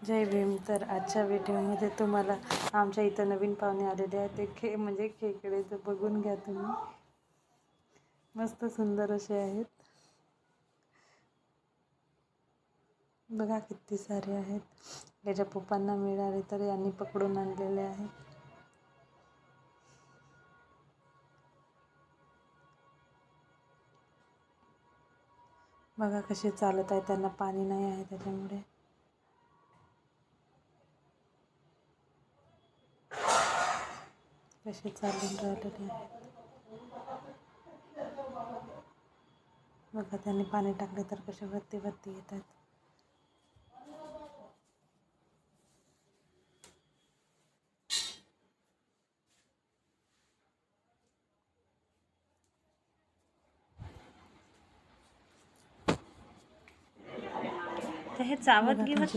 जय भीम. तर आजच्या व्हिडिओमध्ये तुम्हाला आमच्या इथं नवीन पाहुणे आलेले आहेत. ते म्हणजे खेकडे तर बघून घ्या तुम्ही. मस्त सुंदर असे आहेत. बघा किती सारे आहेत. त्याच्या पप्पांना मिळाले तर यांनी पकडून आणलेले आहेत. बघा कसे चालत आहे. त्यांना पाणी नाही आहे त्याच्यामुळे. कसे चालून राहिलेले आहेत. बघा त्यांनी पाणी टाकले तर कसे वरती वरती येतात. हे चावत घेवत